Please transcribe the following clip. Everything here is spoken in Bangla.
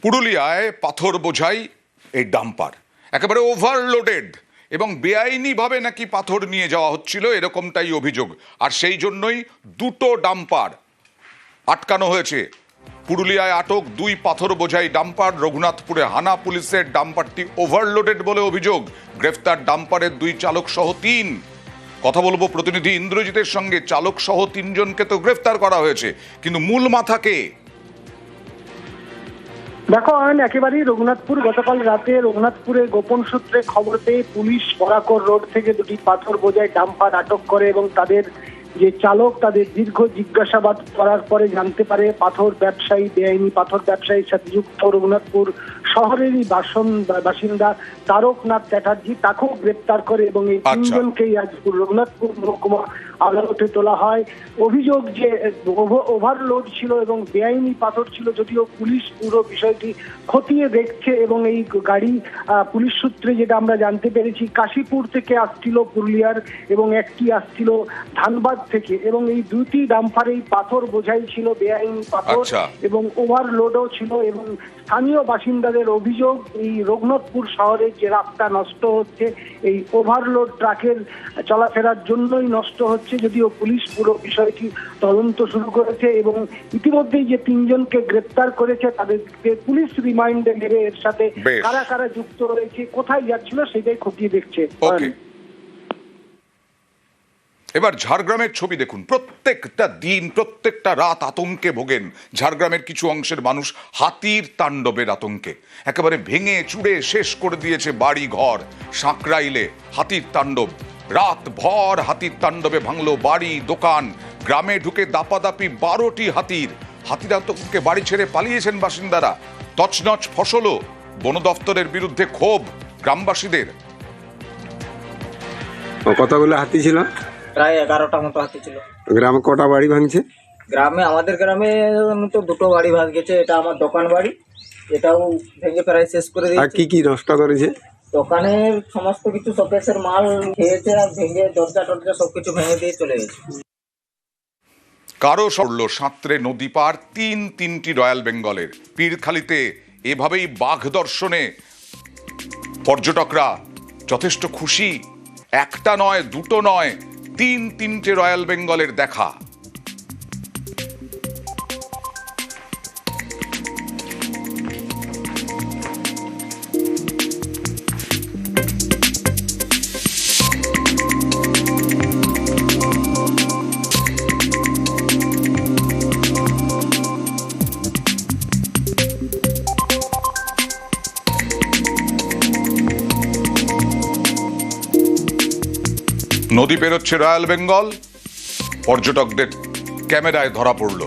পুরুলিয়ায় পাথর বোঝাই এই ডাম্পার একেবারে ওভারলোডেড এবং বেআইনিভাবে নাকি পাথর নিয়ে যাওয়া হচ্ছিল, এরকমটাই অভিযোগ। আর সেই জন্যই দুটো ডাম্পার আটকানো হয়েছে। পুরুলিয়ায় আটক দুই পাথর বোঝাই ডাম্পার। রঘুনাথপুরে হানা পুলিশের ডাম্পারটি ওভারলোডেড বলে অভিযোগ। গ্রেফতার ডাম্পারের দুই চালক সহ তিন। কথা বলবো প্রতিনিধি ইন্দ্রজিতের সঙ্গে। চালক সহ তিনজনকে তো গ্রেফতার করা হয়েছে, কিন্তু মূল মাথাকে দেখো একেবারেই রঘুনাথপুর গতকাল রাতে রঘুনাথপুরে গোপন সূত্রে খবর পেয়ে পুলিশ বরাকর রোড থেকে দুটি পাথর বোঝাই ডাম্পার আটক করে এবং তাদের যে চালক তাদের দীর্ঘ জিজ্ঞাসাবাদ করার পরে জানতে পারে পাথর ব্যবসায়ী, বেআইনি পাথর ব্যবসায়ীর সাথে যুক্ত রঘুনাথপুর শহরেরই বাসিন্দা তারকনাথ চ্যাটার্জি। তাকেও গ্রেপ্তার করে এবং এই তিনজনকেই আজ রঘুনাথপুর মহকুমা আদালতে তোলা হয়। অভিযোগ যে ওভারলোড ছিল এবং বেআইনি পাথর ছিল, যদিও পুলিশ পুরো বিষয়টি খতিয়ে দেখছে এবং এই গাড়ি পুলিশ সূত্রে যেটা আমরা জানতে পেরেছি কাশীপুর থেকে আসছিল পুরুলিয়ার এবং একটি আসছিল ধানবাদ থেকে, এবং এই দুটি ডাম্পারেই পাথর বোঝাই ছিল, বেআইনি পাথর এবং ওভারলোডও ছিল। এবং স্থানীয় বাসিন্দাদের অভিযোগ এই রঘুনাথপুর শহরে যে রাস্তা নষ্ট হচ্ছে এই ওভারলোড ট্রাকের চলাফেরার জন্যই নষ্ট হচ্ছে, যদিও পুলিশ পুরো বিষয়টি তদন্ত শুরু করেছে এবং ইতিমধ্যেই যে তিনজনকে গ্রেপ্তার করেছে তাদেরকে পুলিশ রিমান্ডে নেবে। এর সাথে কারা কারা যুক্ত রয়েছে, কোথায় যাচ্ছিল সেটাই খতিয়ে দেখছে। এবার ঝাড়গ্রামের ছবি দেখুন। প্রত্যেকটা দিন প্রত্যেকটা রাত আতঙ্কে ভোগেন ঝাড়গ্রামের কিছু অংশের মানুষ। হাতির তাণ্ডবের আতঙ্কে একেবারে ভেঙে চুড়ে শেষ করে দিয়েছে বাড়ি ঘর। সাঁকরাইলে হাতির তাণ্ডব, রাত ভর হাতির তাণ্ডবে ভাঙলো বাড়ি দোকান। গ্রামে ঢুকে দাপাদাপি 12টি হাতির আতঙ্কে বাড়ি ছেড়ে পালিয়েছেন বাসিন্দারা। তছনছ ফসলও। বন দফতরের বিরুদ্ধে ক্ষোভ গ্রামবাসীদের। কতগুলো হাতি ছিল? প্রায় 11টা মতো হাতি ছিল। গ্রামে কটা বাড়ি ভাঙছে? আমাদের গ্রামে তো দুটো বাড়ি ভাঙছে। এটা আমার দোকান বাড়ি, এটাও ভেঙে প্রায় শেষ করে দিয়েছে। আর কি নষ্ট করেছে? দোকানের সমস্ত কিছু শোকেসের মাল খেয়েছে আর ভেঙে দরজা টরজা সবকিছু ভেঙে দিয়ে চলে গেছে। কারো সরল সাঁতরে নদী পার তিনটি রয়্যাল বেঙ্গলের। পীরখালিতে এভাবেই বাঘ দর্শনে পর্যটকরা যথেষ্ট খুশি। একটা নয়, দুটো নয়, তিনটে রয়্যাল বেঙ্গলের দেখা। নদী পেরোচ্ছে রয়্যাল বেঙ্গল, পর্যটকদের ক্যামেরায় ধরা পড়ল।